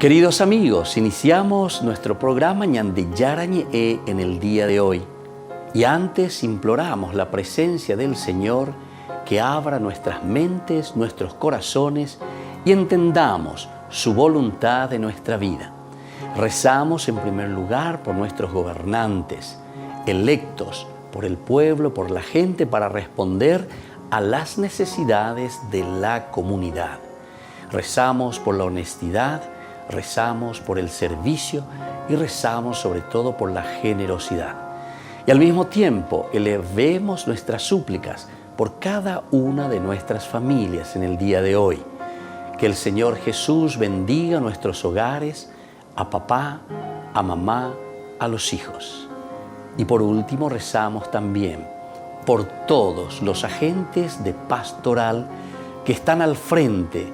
Queridos amigos, iniciamos nuestro programa Ñande Yarañe en el día de hoy. Y antes imploramos la presencia del Señor que abra nuestras mentes, nuestros corazones y entendamos su voluntad de nuestra vida. Rezamos en primer lugar por nuestros gobernantes, electos por el pueblo, por la gente, para responder a las necesidades de la comunidad. Rezamos por la honestidad, rezamos por el servicio y rezamos sobre todo por la generosidad. Y al mismo tiempo elevemos nuestras súplicas por cada una de nuestras familias en el día de hoy. Que el Señor Jesús bendiga nuestros hogares, a papá, a mamá, a los hijos. Y por último rezamos también por todos los agentes de pastoral que están al frente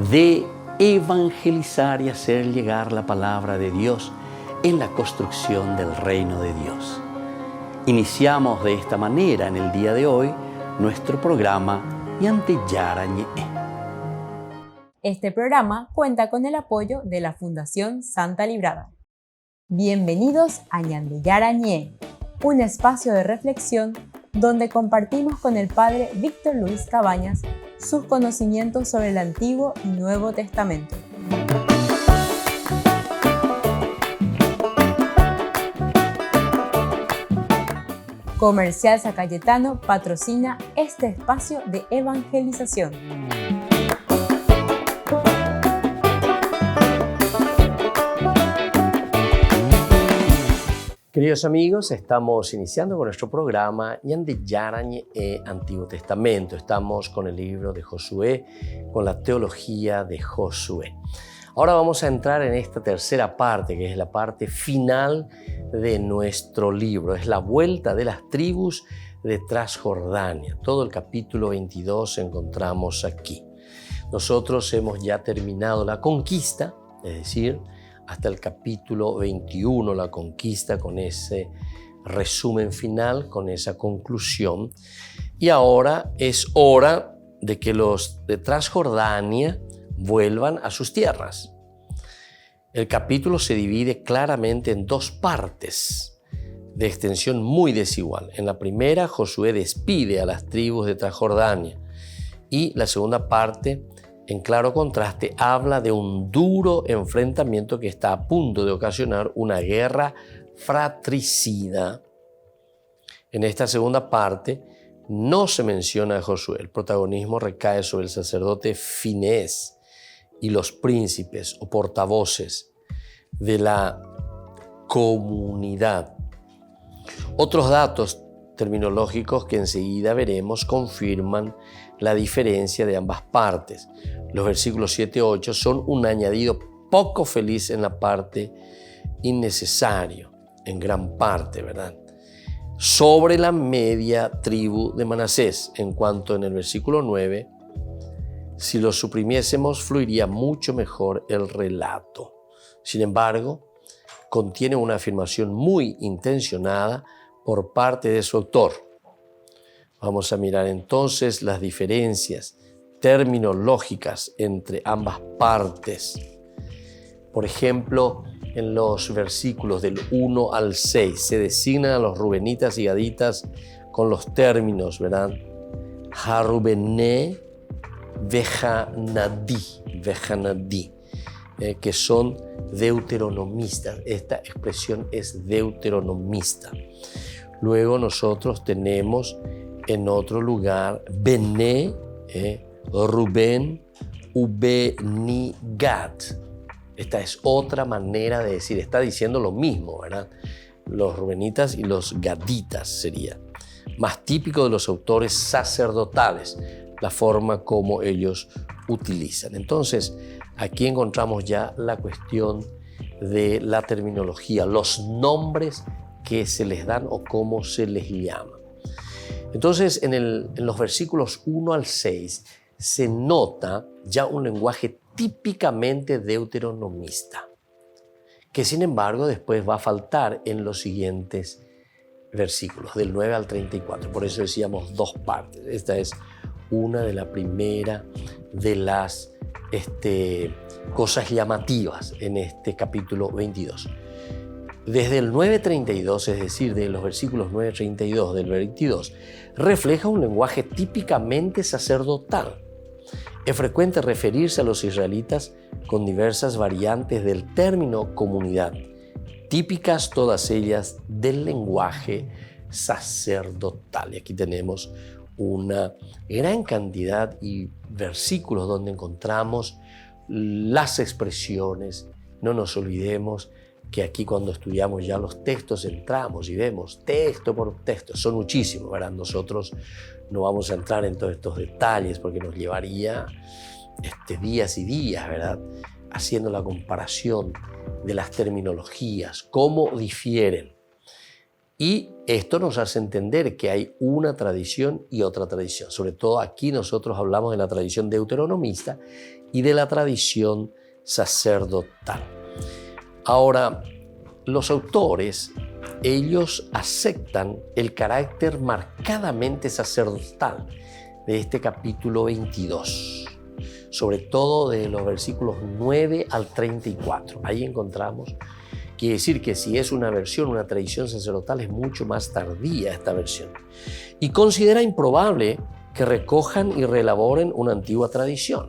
de evangelizar y hacer llegar la palabra de Dios en la construcción del reino de Dios. Iniciamos de esta manera en el día de hoy nuestro programa Ñande Yarañe. Este programa cuenta con el apoyo de la Fundación Santa Librada. Bienvenidos a Ñande Yarañe, un espacio de reflexión donde compartimos con el Padre Víctor Luis Cabañas sus conocimientos sobre el Antiguo y Nuevo Testamento. Comercial San Cayetano patrocina este espacio de evangelización. Queridos amigos, estamos iniciando con nuestro programa Ñande Yarañe Antiguo Testamento. Estamos con el libro de Josué, con la teología de Josué. Ahora vamos a entrar en esta tercera parte, que es la parte final de nuestro libro. Es la vuelta de las tribus de Transjordania. Todo el capítulo 22 encontramos aquí. Nosotros hemos ya terminado la conquista, es decir, hasta el capítulo 21, la conquista, con ese resumen final, con esa conclusión. Y ahora es hora de que los de Transjordania vuelvan a sus tierras. El capítulo se divide claramente en dos partes de extensión muy desigual. En la primera, Josué despide a las tribus de Transjordania, y la segunda parte, en claro contraste, habla de un duro enfrentamiento que está a punto de ocasionar una guerra fratricida. En esta segunda parte no se menciona a Josué. El protagonismo recae sobre el sacerdote Finehés y los príncipes o portavoces de la comunidad. Otros datos terminológicos que enseguida veremos confirman la diferencia de ambas partes. Los versículos 7 y 8 son un añadido poco feliz en la parte innecesario, en gran parte, ¿verdad? Sobre la media tribu de Manasés, en cuanto en el versículo 9, si lo suprimiésemos, fluiría mucho mejor el relato. Sin embargo, contiene una afirmación muy intencionada por parte de su autor. Vamos a mirar entonces las diferencias terminológicas entre ambas partes. Por ejemplo, en los versículos del 1 al 6 se designan a los rubenitas y gaditas con los términos, ¿verdad? Harubené vejanadí, que son deuteronomistas. Esta expresión es deuteronomista. Luego nosotros tenemos en otro lugar Bené, Rubén, Ubeni, Gad. Esta es otra manera de decir, está diciendo lo mismo, ¿verdad? Los rubenitas y los gaditas sería. Más típico de los autores sacerdotales, la forma como ellos utilizan. Entonces, aquí encontramos ya la cuestión de la terminología, los nombres que se les dan o cómo se les llama. Entonces, en los versículos 1 al 6 se nota ya un lenguaje típicamente deuteronomista, que sin embargo después va a faltar en los siguientes versículos, del 9 al 34. Por eso decíamos dos partes. Esta es una de la primera de las cosas llamativas en este capítulo 22. Desde el 9:32, es decir, de los versículos 9:32 del 22, refleja un lenguaje típicamente sacerdotal. Es frecuente referirse a los israelitas con diversas variantes del término comunidad, típicas todas ellas del lenguaje sacerdotal. Y aquí tenemos una gran cantidad de versículos donde encontramos las expresiones. No nos olvidemos que aquí cuando estudiamos ya los textos entramos y vemos texto por texto. Son muchísimos, ¿verdad? Nosotros no vamos a entrar en todos estos detalles porque nos llevaría días y días, ¿verdad? Haciendo la comparación de las terminologías, cómo difieren. Y esto nos hace entender que hay una tradición y otra tradición. Sobre todo aquí nosotros hablamos de la tradición deuteronomista y de la tradición sacerdotal. Ahora, los autores, ellos aceptan el carácter marcadamente sacerdotal de este capítulo 22, sobre todo de los versículos 9 al 34. Ahí encontramos, quiere decir que si es una versión, una tradición sacerdotal, es mucho más tardía esta versión. Y considera improbable que recojan y reelaboren una antigua tradición.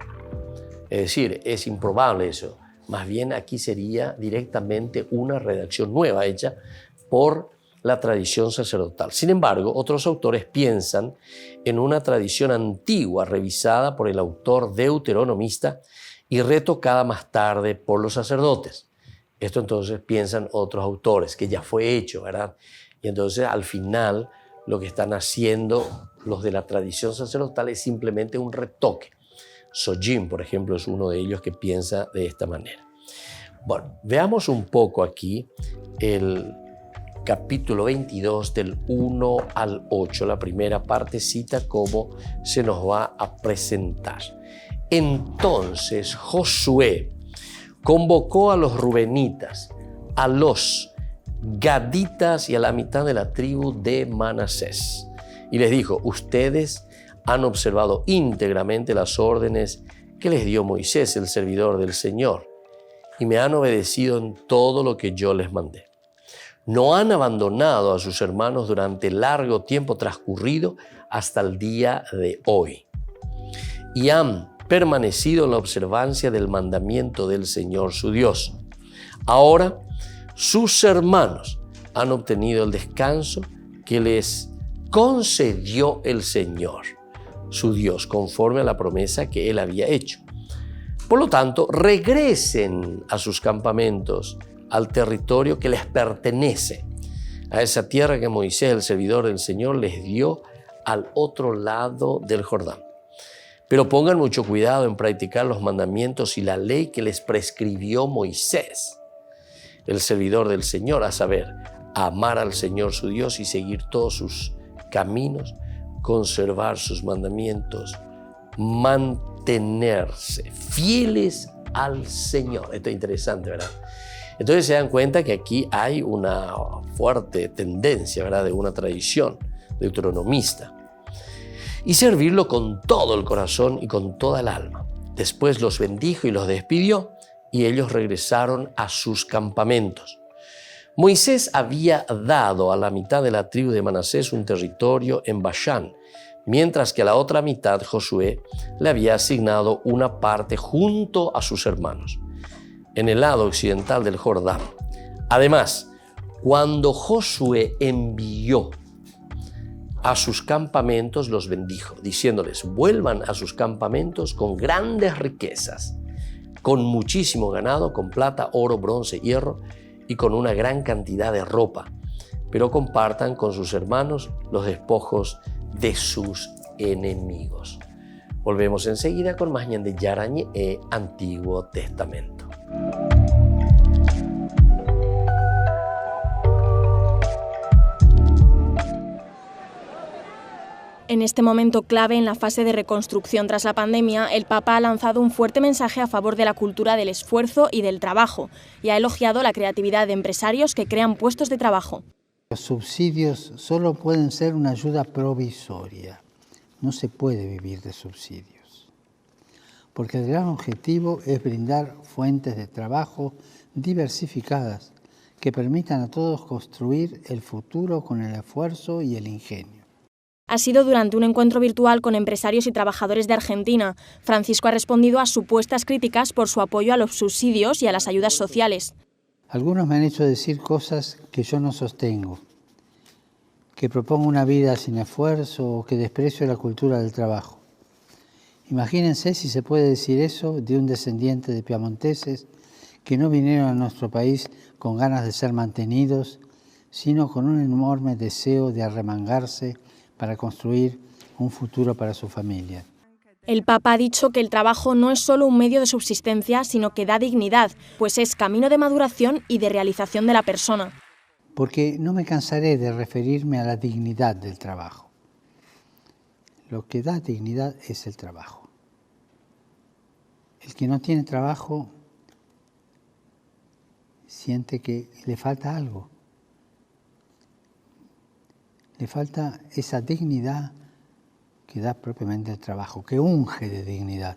Es decir, es improbable eso. Más bien aquí sería directamente una redacción nueva hecha por la tradición sacerdotal. Sin embargo, otros autores piensan en una tradición antigua revisada por el autor deuteronomista y retocada más tarde por los sacerdotes. Esto entonces piensan otros autores, que ya fue hecho, ¿verdad? Y entonces al final lo que están haciendo los de la tradición sacerdotal es simplemente un retoque. Sojin, por ejemplo, es uno de ellos que piensa de esta manera. Bueno, veamos un poco aquí el capítulo 22 del 1 al 8. La primera parte cita cómo se nos va a presentar. Entonces Josué convocó a los rubenitas, a los gaditas y a la mitad de la tribu de Manasés. Y les dijo, ustedes han observado íntegramente las órdenes que les dio Moisés, el servidor del Señor, y me han obedecido en todo lo que yo les mandé. No han abandonado a sus hermanos durante largo tiempo transcurrido hasta el día de hoy, y han permanecido en la observancia del mandamiento del Señor su Dios. Ahora, sus hermanos han obtenido el descanso que les concedió el Señor su Dios, conforme a la promesa que Él había hecho. Por lo tanto, regresen a sus campamentos, al territorio que les pertenece, a esa tierra que Moisés, el servidor del Señor, les dio al otro lado del Jordán. Pero pongan mucho cuidado en practicar los mandamientos y la ley que les prescribió Moisés, el servidor del Señor, a saber, amar al Señor su Dios y seguir todos sus caminos, conservar sus mandamientos, mantenerse fieles al Señor. Esto es interesante, ¿verdad? Entonces se dan cuenta que aquí hay una fuerte tendencia, ¿verdad?, de una tradición deuteronomista. Y servirlo con todo el corazón y con toda el alma. Después los bendijo y los despidió, y ellos regresaron a sus campamentos. Moisés había dado a la mitad de la tribu de Manasés un territorio en Bashán, mientras que a la otra mitad Josué le había asignado una parte junto a sus hermanos, en el lado occidental del Jordán. Además, cuando Josué envió a sus campamentos, los bendijo, diciéndoles, vuelvan a sus campamentos con grandes riquezas, con muchísimo ganado, con plata, oro, bronce, hierro, y con una gran cantidad de ropa, pero compartan con sus hermanos los despojos de sus enemigos. Volvemos enseguida con más Ñande Yarañe e Antiguo Testamento. En este momento clave en la fase de reconstrucción tras la pandemia, el Papa ha lanzado un fuerte mensaje a favor de la cultura del esfuerzo y del trabajo y ha elogiado la creatividad de empresarios que crean puestos de trabajo. Los subsidios solo pueden ser una ayuda provisoria. No se puede vivir de subsidios. porque el gran objetivo es brindar fuentes de trabajo diversificadas que permitan a todos construir el futuro con el esfuerzo y el ingenio. Ha sido durante un encuentro virtual con empresarios y trabajadores de Argentina. Francisco ha respondido a supuestas críticas por su apoyo a los subsidios y a las ayudas sociales. Algunos me han hecho decir cosas que yo no sostengo, que propongo una vida sin esfuerzo o que desprecio la cultura del trabajo. Imagínense si se puede decir eso de un descendiente de piamonteses que no vinieron a nuestro país con ganas de ser mantenidos, sino con un enorme deseo de arremangarse para construir un futuro para su familia. El Papa ha dicho que el trabajo no es solo un medio de subsistencia, sino que da dignidad, pues es camino de maduración y de realización de la persona. Porque no me cansaré de referirme a la dignidad del trabajo. Lo que da dignidad es el trabajo. El que no tiene trabajo siente que le falta algo. Le falta esa dignidad que da propiamente el trabajo, que unge de dignidad.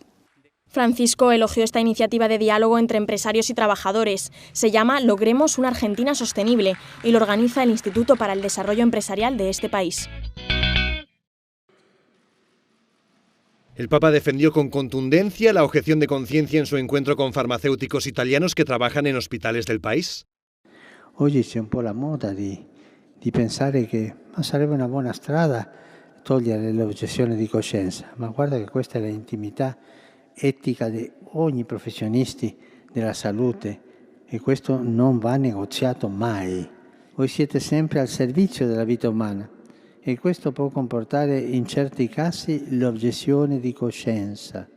Francisco elogió esta iniciativa de diálogo entre empresarios y trabajadores. Se llama Logremos una Argentina Sostenible y lo organiza el Instituto para el Desarrollo Empresarial de este país. El Papa defendió con contundencia la objeción de conciencia en su encuentro con farmacéuticos italianos que trabajan en hospitales del país. Oggi c'è un po' la moda di pensare che sarebbe una buona strada togliere l'obiezione di coscienza, ma guarda che questa è l'intimità etica di ogni professionista della salute e questo non va negoziato mai. Voi siete sempre al servizio della vita umana e questo può comportare in certi casi l'obiezione di coscienza,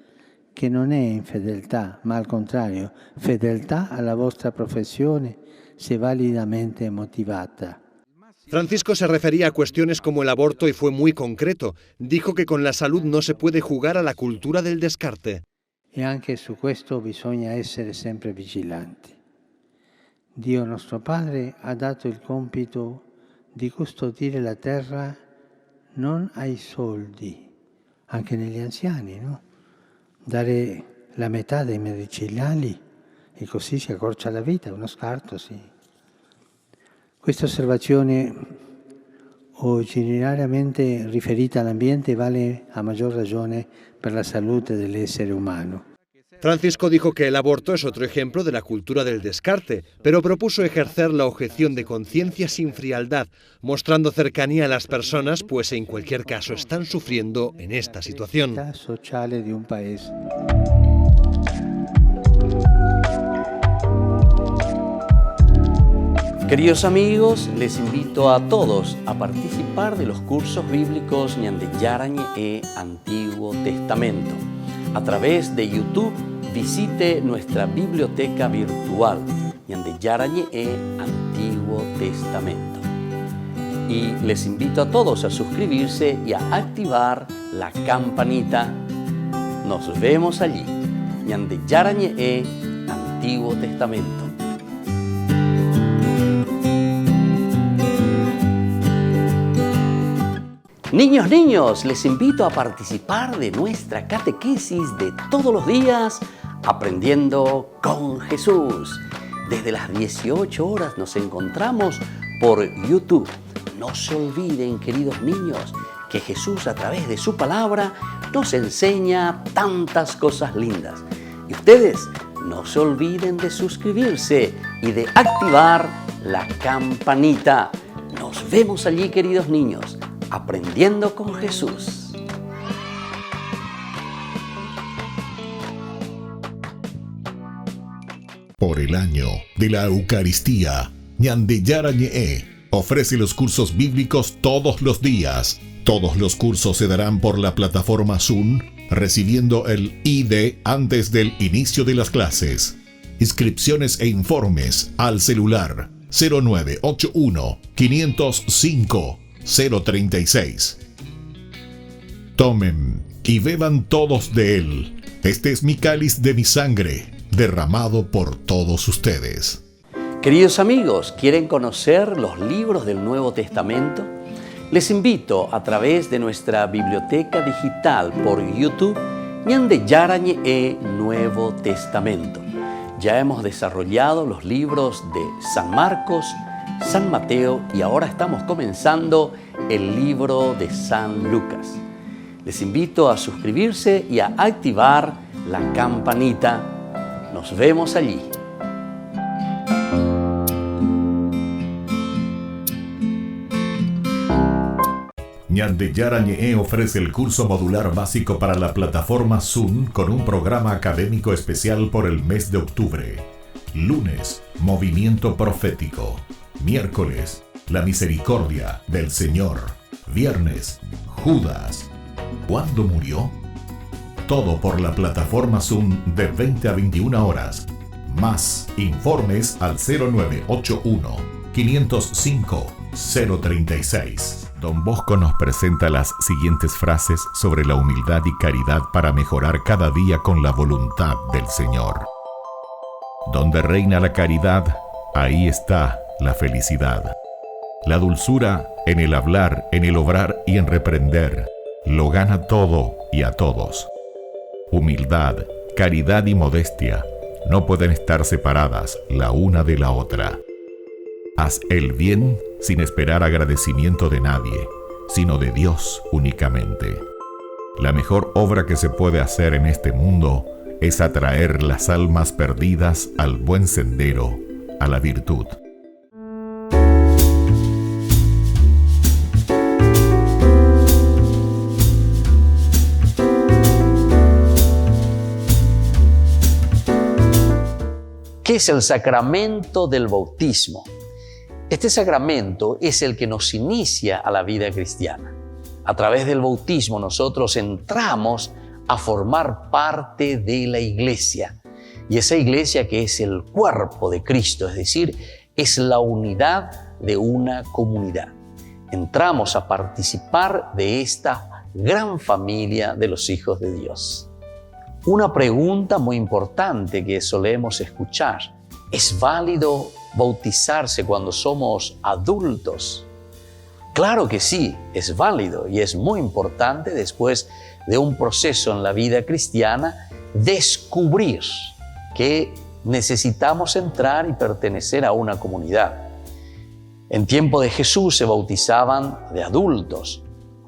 che non è infedeltà, ma al contrario, fedeltà alla vostra professione se validamente motivata. Francisco se refería a cuestiones como el aborto y fue muy concreto. Dijo que con la salud no se puede jugar a la cultura del descarte. E anche su questo bisogna essere sempre vigilanti. Dio nostro Padre ha dato il compito di custodire la terra non ai soldi, anche negli anziani, no? Dare la metà dei medicinali e così si accorcia la vita, uno scarto, sì. Questa osservazione originariamente riferita all'ambiente vale a maggior ragione per la salute dell'essere umano. Francisco dijo que el aborto es otro ejemplo de la cultura del descarte, pero propuso ejercer la objeción de conciencia sin frialdad, mostrando cercanía a las personas, pues en cualquier caso están sufriendo en esta situación. Sociale di un paese. Queridos amigos, les invito a todos a participar de los cursos bíblicos Ñande Yarañe e Antiguo Testamento. A través de YouTube, visite nuestra biblioteca virtual Ñande Yarañe e Antiguo Testamento. Y les invito a todos a suscribirse y a activar la campanita. Nos vemos allí. Ñande Yarañe e Antiguo Testamento. Niños, les invito a participar de nuestra catequesis de todos los días, Aprendiendo con Jesús. Desde las 18 horas nos encontramos por YouTube. No se olviden, queridos niños, que Jesús a través de su palabra nos enseña tantas cosas lindas. Y ustedes no se olviden de suscribirse y de activar la campanita. Nos vemos allí, queridos niños. Aprendiendo con Jesús. Por el año de la Eucaristía, Ñande Yarañe ofrece los cursos bíblicos todos los días. Todos los cursos se darán por la plataforma Zoom, recibiendo el ID antes del inicio de las clases. Inscripciones e informes al celular 0981 505 036. Tomen y beban todos de él. Este es mi cáliz de mi sangre, derramado por todos ustedes. Queridos amigos, ¿quieren conocer los libros del Nuevo Testamento? Les invito a través de nuestra biblioteca digital por YouTube Ñande Yarañe e Nuevo Testamento. Ya hemos desarrollado los libros de San Marcos, San Mateo y ahora estamos comenzando el libro de San Lucas. Les invito a suscribirse y a activar la campanita. Nos vemos allí. Ñande Yarañe ofrece el curso modular básico para la plataforma Zoom con un programa académico especial por el mes de octubre. Lunes, Movimiento Profético. Miércoles, La Misericordia del Señor. Viernes, Judas. ¿Cuándo murió? Todo por la plataforma Zoom de 20 a 21 horas. Más informes al 0981 505 036. Don Bosco nos presenta las siguientes frases sobre la humildad y caridad para mejorar cada día con la voluntad del Señor. Donde reina la caridad, ahí está la felicidad. La dulzura en el hablar, en el obrar y en reprender, lo gana todo y a todos. Humildad, caridad y modestia no pueden estar separadas la una de la otra. Haz el bien sin esperar agradecimiento de nadie, sino de Dios únicamente. La mejor obra que se puede hacer en este mundo es atraer las almas perdidas al buen sendero, a la virtud. ¿Qué es el sacramento del bautismo? Este sacramento es el que nos inicia a la vida cristiana. A través del bautismo nosotros entramos a formar parte de la iglesia. Y esa iglesia que es el cuerpo de Cristo, es decir, es la unidad de una comunidad. Entramos a participar de esta gran familia de los hijos de Dios. Una pregunta muy importante que solemos escuchar: ¿es válido bautizarse cuando somos adultos? Claro que sí, es válido y es muy importante después de un proceso en la vida cristiana descubrir que necesitamos entrar y pertenecer a una comunidad. En tiempo de Jesús se bautizaban de adultos.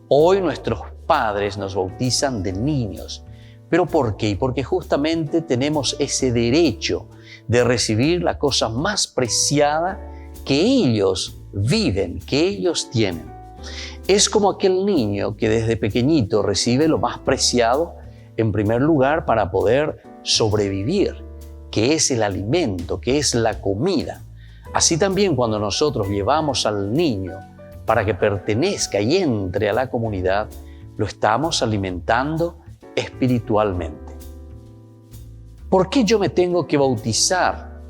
Hoy nuestros padres nos bautizan de niños. ¿Pero por qué? Porque justamente tenemos ese derecho de recibir la cosa más preciada que ellos viven, que ellos tienen. Es como aquel niño que desde pequeñito recibe lo más preciado, en primer lugar, para poder sobrevivir, que es el alimento, que es la comida. Así también cuando nosotros llevamos al niño para que pertenezca y entre a la comunidad, lo estamos alimentando espiritualmente. ¿Por qué yo me tengo que bautizar?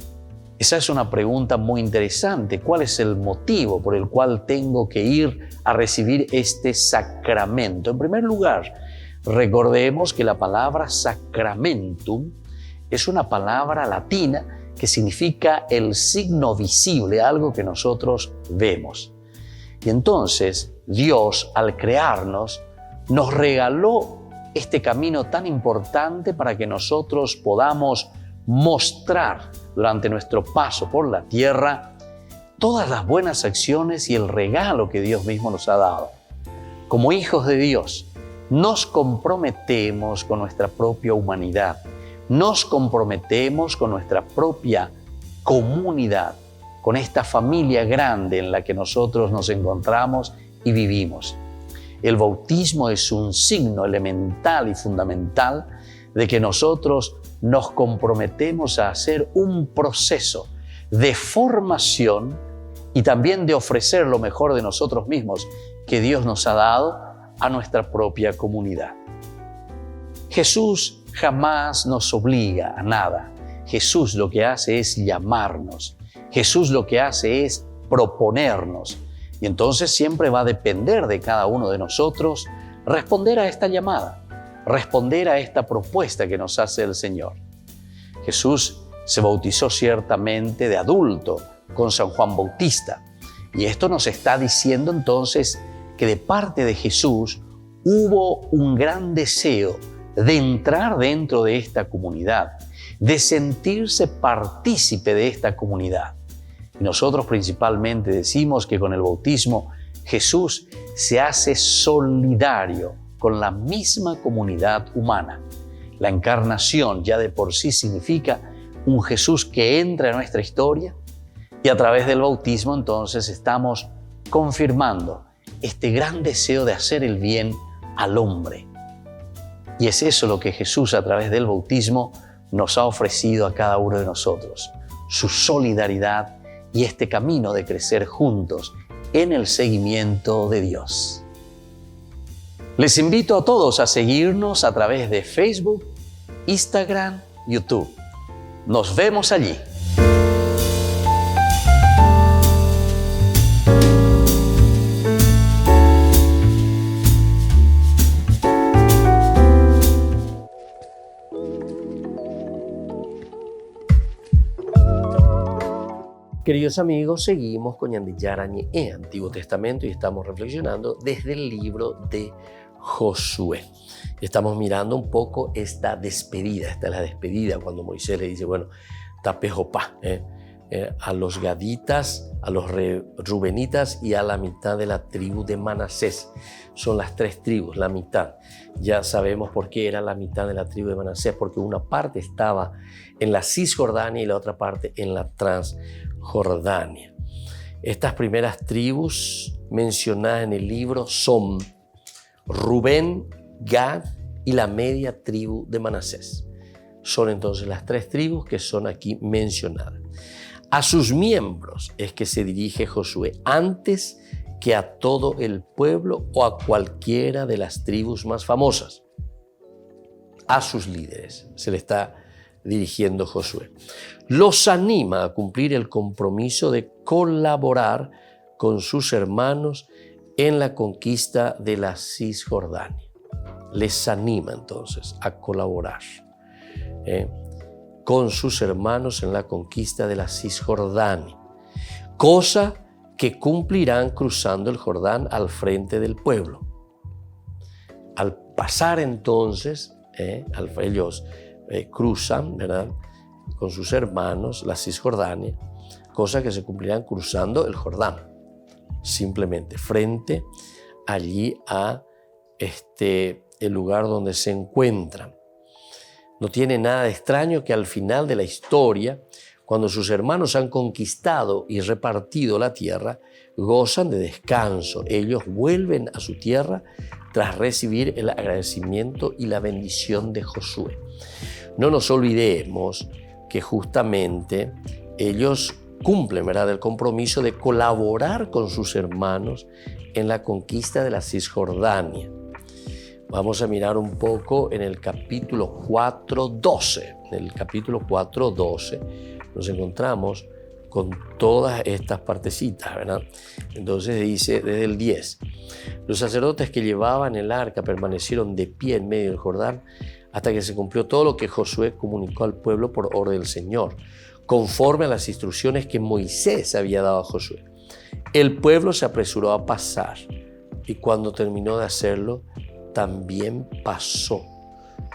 Esa es una pregunta muy interesante. ¿Cuál es el motivo por el cual tengo que ir a recibir este sacramento? En primer lugar, recordemos que la palabra sacramentum es una palabra latina que significa el signo visible, algo que nosotros vemos. Y entonces Dios, al crearnos, nos regaló este camino tan importante para que nosotros podamos mostrar durante nuestro paso por la tierra todas las buenas acciones y el regalo que Dios mismo nos ha dado. Como hijos de Dios, nos comprometemos con nuestra propia humanidad, nos comprometemos con nuestra propia comunidad, con esta familia grande en la que nosotros nos encontramos y vivimos. El bautismo es un signo elemental y fundamental de que nosotros nos comprometemos a hacer un proceso de formación y también de ofrecer lo mejor de nosotros mismos que Dios nos ha dado a nuestra propia comunidad. Jesús jamás nos obliga a nada. Jesús lo que hace es llamarnos. Jesús lo que hace es proponernos. Y entonces siempre va a depender de cada uno de nosotros responder a esta llamada, responder a esta propuesta que nos hace el Señor. Jesús se bautizó ciertamente de adulto con San Juan Bautista. Y esto nos está diciendo entonces que de parte de Jesús hubo un gran deseo de entrar dentro de esta comunidad, de sentirse partícipe de esta comunidad. Y nosotros principalmente decimos que con el bautismo Jesús se hace solidario con la misma comunidad humana. La encarnación ya de por sí significa un Jesús que entra en nuestra historia, y a través del bautismo entonces estamos confirmando este gran deseo de hacer el bien al hombre. Y es eso lo que Jesús a través del bautismo nos ha ofrecido a cada uno de nosotros, su solidaridad y este camino de crecer juntos en el seguimiento de Dios. Les invito a todos a seguirnos a través de Facebook, Instagram, YouTube. Nos vemos allí. Queridos amigos, seguimos con Ñande Yarañe, Antiguo Testamento, y estamos reflexionando desde el libro de Josué. Estamos mirando un poco esta despedida. Esta es la despedida cuando Moisés le dice, bueno, tapejopá, a los gaditas, a los rubenitas y a la mitad de la tribu de Manasés. Son las tres tribus, la mitad. Ya sabemos por qué era la mitad de la tribu de Manasés, porque una parte estaba en la Cisjordania y la otra parte en la Transjordania. Estas primeras tribus mencionadas en el libro son Rubén, Gad y la media tribu de Manasés. Son entonces las tres tribus que son aquí mencionadas. A sus miembros es que se dirige Josué antes que a todo el pueblo o a cualquiera de las tribus más famosas. A sus líderes se le está dirigiendo Josué. Los anima a cumplir el compromiso de colaborar con sus hermanos en la conquista de la Cisjordania. Les anima entonces a colaborar con sus hermanos en la conquista de la Cisjordania, cosa que cumplirán cruzando el Jordán al frente del pueblo. Al pasar entonces, ellos cruzan, ¿verdad?, con sus hermanos la Cisjordania, cosa que se cumplirán cruzando el Jordán, simplemente frente allí a el lugar donde se encuentran. No tiene nada de extraño que al final de la historia, cuando sus hermanos han conquistado y repartido la tierra, gozan de descanso. Ellos vuelven a su tierra tras recibir el agradecimiento y la bendición de Josué. No nos olvidemos que justamente ellos cumplen, ¿verdad?, el compromiso de colaborar con sus hermanos en la conquista de la Cisjordania. Vamos a mirar un poco en el capítulo 4:12. En el capítulo 4:12 nos encontramos con todas estas partecitas, ¿verdad? Entonces dice desde el 10, los sacerdotes que llevaban el arca permanecieron de pie en medio del Jordán hasta que se cumplió todo lo que Josué comunicó al pueblo por orden del Señor, conforme a las instrucciones que Moisés había dado a Josué. El pueblo se apresuró a pasar y cuando terminó de hacerlo, también pasó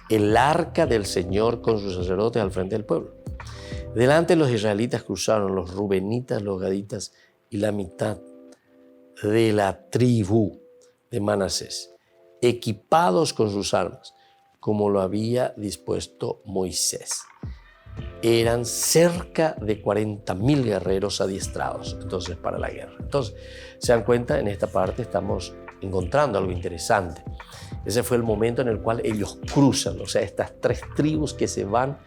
el arca del Señor con sus sacerdotes al frente del pueblo. Delante los israelitas cruzaron los rubenitas, los gaditas y la mitad de la tribu de Manasés, equipados con sus armas, como lo había dispuesto Moisés. Eran cerca de 40.000 guerreros adiestrados entonces para la guerra. Entonces, se dan cuenta, en esta parte estamos encontrando algo interesante. Ese fue el momento en el cual ellos cruzan, o sea, estas tres tribus que se van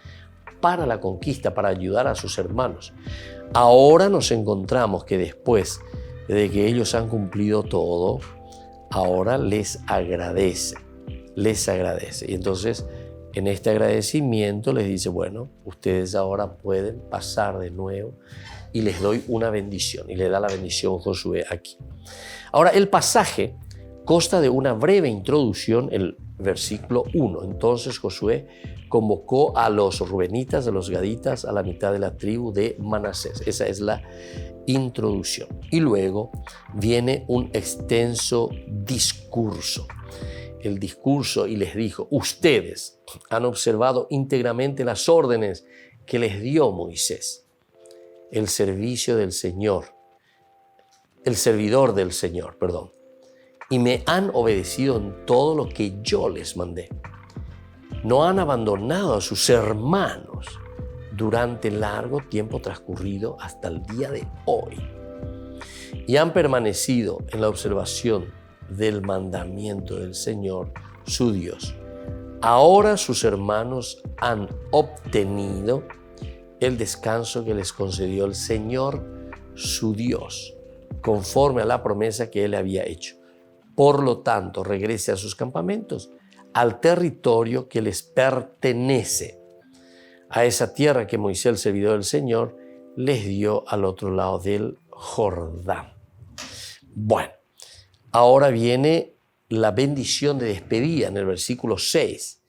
para la conquista, para ayudar a sus hermanos. Ahora nos encontramos que después de que ellos han cumplido todo, ahora les agradece. Y entonces, en este agradecimiento les dice, bueno, ustedes ahora pueden pasar de nuevo y les doy una bendición. Y le da la bendición Josué aquí. Ahora, el pasaje consta de una breve introducción, el versículo 1. Entonces Josué convocó a los rubenitas, a los gaditas, a la mitad de la tribu de Manasés. Esa es la introducción. Y luego viene un extenso discurso. el discurso y les dijo: ustedes han observado íntegramente las órdenes que les dio Moisés, el servidor del Señor, y me han obedecido en todo lo que yo les mandé. No han abandonado a sus hermanos durante el largo tiempo transcurrido hasta el día de hoy, y han permanecido en la observación del mandamiento del Señor, su Dios. Ahora sus hermanos han obtenido el descanso que les concedió el Señor, su Dios, conforme a la promesa que Él había hecho. Por lo tanto, regrese a sus campamentos, al territorio que les pertenece, a esa tierra que Moisés, el servidor del Señor, les dio al otro lado del Jordán. Bueno, ahora viene la bendición de despedida en el versículo 6.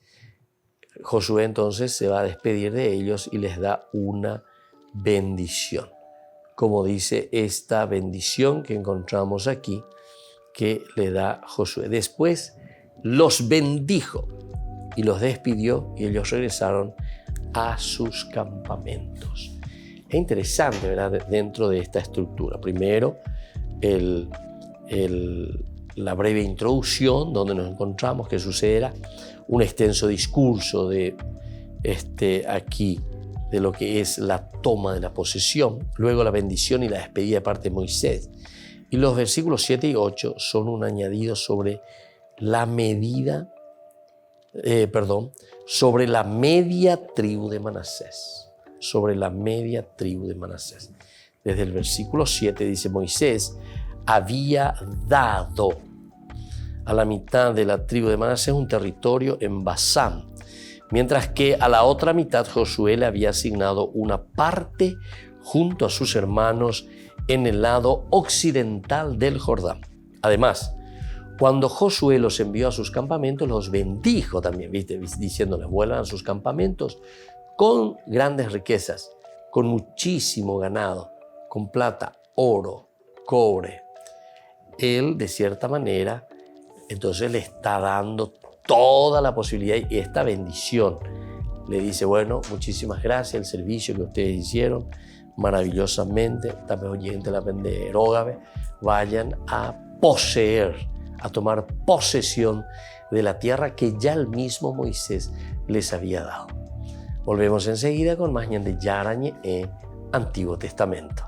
Josué entonces se va a despedir de ellos y les da una bendición. Como dice esta bendición que encontramos aquí, que le da Josué. Después los bendijo y los despidió, y ellos regresaron a sus campamentos. Es interesante, ¿verdad?, dentro de esta estructura. Primero, la breve introducción, donde nos encontramos que sucederá un extenso discurso de lo que es la toma de la posesión, luego la bendición y la despedida de parte de Moisés. Y los versículos 7 y 8 son un añadido sobre la media tribu de Manasés. Sobre la media tribu de Manasés. Desde el versículo 7 dice: Moisés había dado a la mitad de la tribu de Manasés un territorio en Basán, mientras que a la otra mitad Josué le había asignado una parte junto a sus hermanos en el lado occidental del Jordán. Además, cuando Josué los envió a sus campamentos, los bendijo también, diciéndoles: vuelvan a sus campamentos con grandes riquezas, con muchísimo ganado, con plata, oro, cobre. Él, de cierta manera, entonces le está dando toda la posibilidad y esta bendición. Le dice: bueno, muchísimas gracias, el servicio que ustedes hicieron maravillosamente, vayan a poseer, a tomar posesión de la tierra que ya el mismo Moisés les había dado. Volvemos enseguida con más Ñande Yarañe Antiguo Testamento.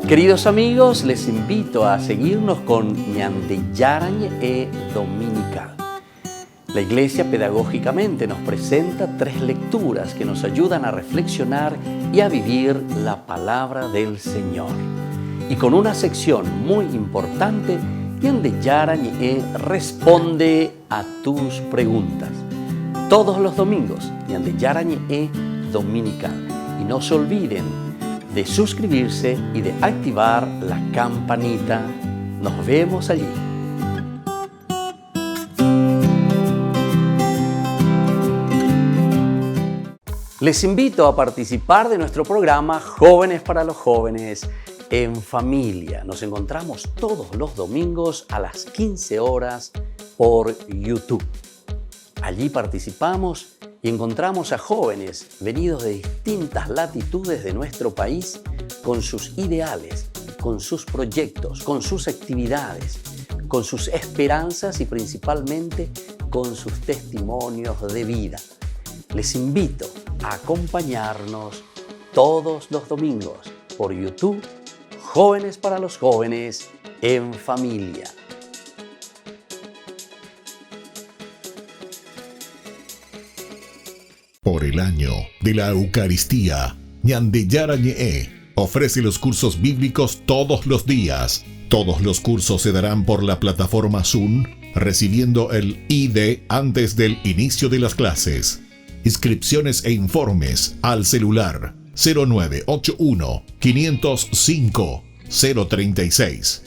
Queridos amigos, les invito a seguirnos con Ñande Yarañe Dominical. La Iglesia pedagógicamente nos presenta 3 lecturas que nos ayudan a reflexionar y a vivir la palabra del Señor. Y con una sección muy importante, Ñande Yarañe responde a tus preguntas. Todos los domingos, Ñande Yarañe Dominical. Y no se olviden de suscribirse y de activar la campanita. Nos vemos allí. Les invito a participar de nuestro programa Jóvenes para los Jóvenes en Familia. Nos encontramos todos los domingos a las 15 horas por YouTube. Allí participamos y encontramos a jóvenes venidos de distintas latitudes de nuestro país con sus ideales, con sus proyectos, con sus actividades, con sus esperanzas y principalmente con sus testimonios de vida. Les invito a acompañarnos todos los domingos por YouTube, Jóvenes para los Jóvenes en Familia. Por el año de la Eucaristía, Ñande Yarañe ofrece los cursos bíblicos todos los días. Todos los cursos se darán por la plataforma Zoom, recibiendo el ID antes del inicio de las clases. Inscripciones e informes al celular 0981 505 036.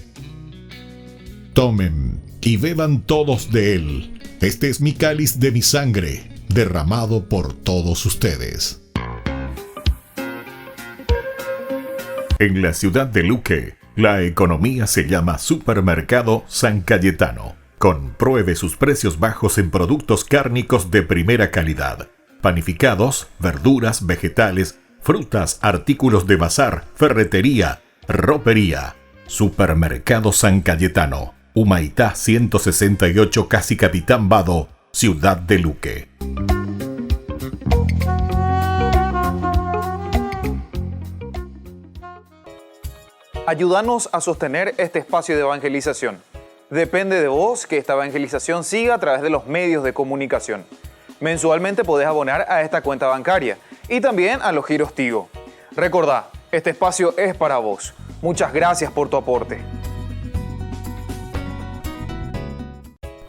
Tomen y beban todos de él. Este es mi cáliz de mi sangre, derramado por todos ustedes. En la ciudad de Luque, la economía se llama Supermercado San Cayetano. Compruebe sus precios bajos en productos cárnicos de primera calidad. Panificados, verduras, vegetales, frutas, artículos de bazar, ferretería, ropería. Supermercado San Cayetano, Humaitá 168, Casi Capitán Vado, ciudad de Luque. Ayúdanos a sostener este espacio de evangelización. Depende de vos que esta evangelización siga a través de los medios de comunicación. Mensualmente podés abonar a esta cuenta bancaria y también a los giros Tigo. Recordá, este espacio es para vos. Muchas gracias por tu aporte.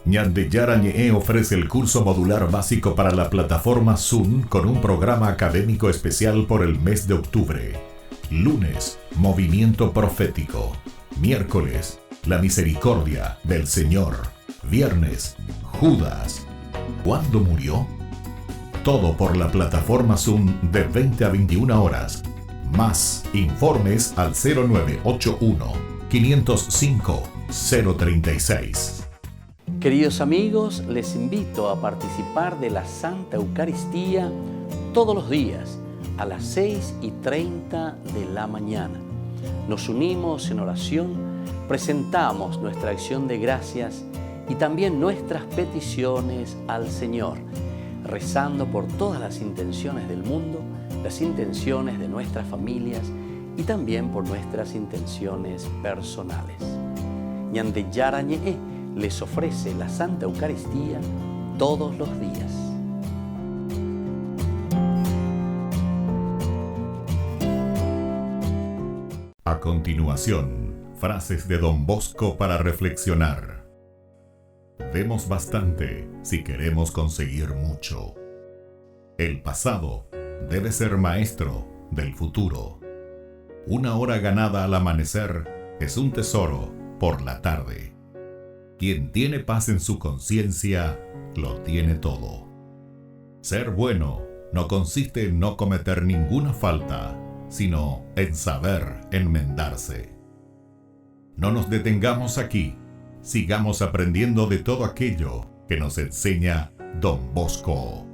Ñande Yarañe ofrece el curso modular básico para la plataforma Zoom con un programa académico especial por el mes de octubre. Lunes, Movimiento Profético. Miércoles, La Misericordia del Señor. Viernes, Judas. ¿Cuándo murió? Todo por la plataforma Zoom de 20 a 21 horas. Más informes al 0981-505-036. Queridos amigos, les invito a participar de la Santa Eucaristía todos los días a las 6:30 de la mañana. Nos unimos en oración, presentamos nuestra acción de gracias y también nuestras peticiones al Señor, rezando por todas las intenciones del mundo, las intenciones de nuestras familias y también por nuestras intenciones personales. Ñande Yarañe les ofrece la Santa Eucaristía todos los días. A continuación, frases de Don Bosco para reflexionar. Demos bastante si queremos conseguir mucho. El pasado debe ser maestro del futuro. Una hora ganada al amanecer es un tesoro por la tarde. Quien tiene paz en su conciencia, lo tiene todo. Ser bueno no consiste en no cometer ninguna falta, sino en saber enmendarse. No nos detengamos aquí, sigamos aprendiendo de todo aquello que nos enseña Don Bosco.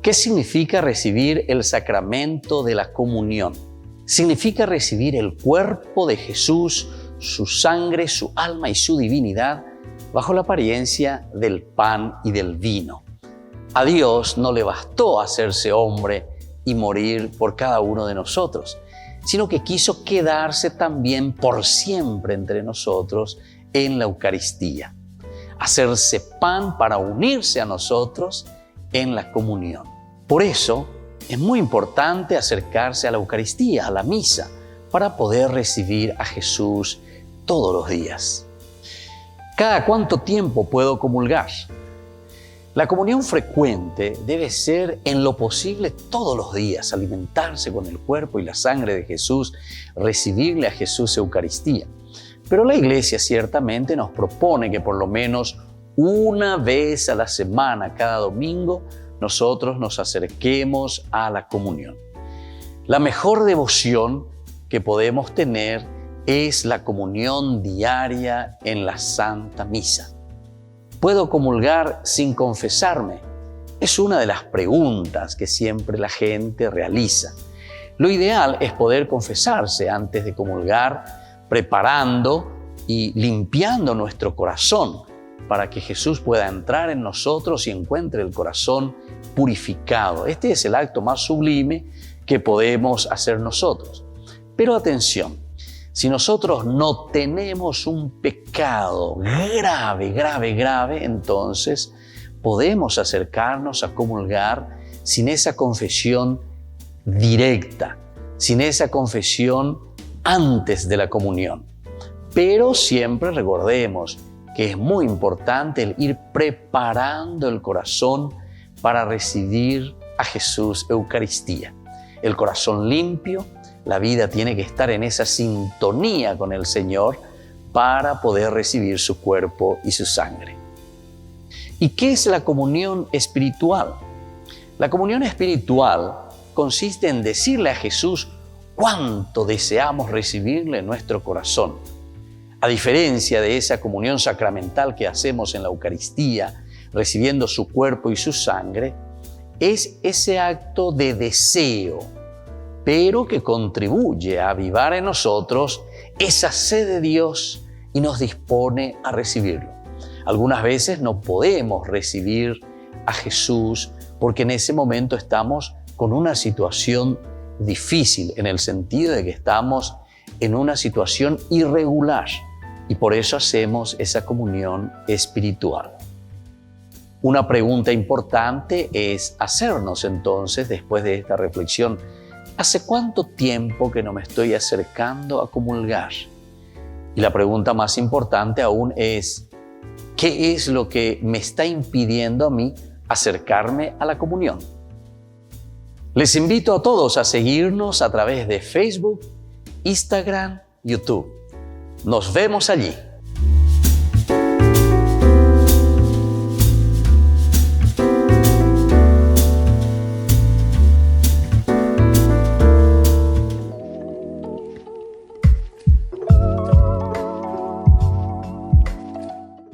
¿Qué significa recibir el sacramento de la comunión? Significa recibir el cuerpo de Jesús, su sangre, su alma y su divinidad bajo la apariencia del pan y del vino. A Dios no le bastó hacerse hombre y morir por cada uno de nosotros, sino que quiso quedarse también por siempre entre nosotros en la Eucaristía, hacerse pan para unirse a nosotros en la comunión. Por eso es muy importante acercarse a la Eucaristía, a la misa, para poder recibir a Jesús todos los días. ¿Cada cuánto tiempo puedo comulgar? La comunión frecuente debe ser en lo posible todos los días, alimentarse con el cuerpo y la sangre de Jesús, recibirle a Jesús Eucaristía. Pero la Iglesia ciertamente nos propone que por lo menos una vez a la semana, cada domingo, nosotros nos acerquemos a la comunión. La mejor devoción que podemos tener es la comunión diaria en la Santa Misa. ¿Puedo comulgar sin confesarme? Es una de las preguntas que siempre la gente realiza. Lo ideal es poder confesarse antes de comulgar, preparando y limpiando nuestro corazón para que Jesús pueda entrar en nosotros y encuentre el corazón purificado. Este es el acto más sublime que podemos hacer nosotros. Pero atención, si nosotros no tenemos un pecado grave, entonces podemos acercarnos a comulgar sin esa confesión directa, sin esa confesión antes de la comunión. Pero siempre recordemos que es muy importante el ir preparando el corazón para recibir a Jesús Eucaristía. El corazón limpio, la vida tiene que estar en esa sintonía con el Señor para poder recibir su cuerpo y su sangre. ¿Y qué es la comunión espiritual? La comunión espiritual consiste en decirle a Jesús cuánto deseamos recibirle en nuestro corazón. A diferencia de esa comunión sacramental que hacemos en la Eucaristía, recibiendo su cuerpo y su sangre, es ese acto de deseo, pero que contribuye a avivar en nosotros esa sed de Dios y nos dispone a recibirlo. Algunas veces no podemos recibir a Jesús porque en ese momento estamos con una situación difícil, en el sentido de que estamos en una situación irregular, y por eso hacemos esa comunión espiritual. Una pregunta importante es hacernos entonces, después de esta reflexión, ¿hace cuánto tiempo que no me estoy acercando a comulgar? Y la pregunta más importante aún es, ¿qué es lo que me está impidiendo a mí acercarme a la comunión? Les invito a todos a seguirnos a través de Facebook, Instagram, YouTube. Nos vemos allí.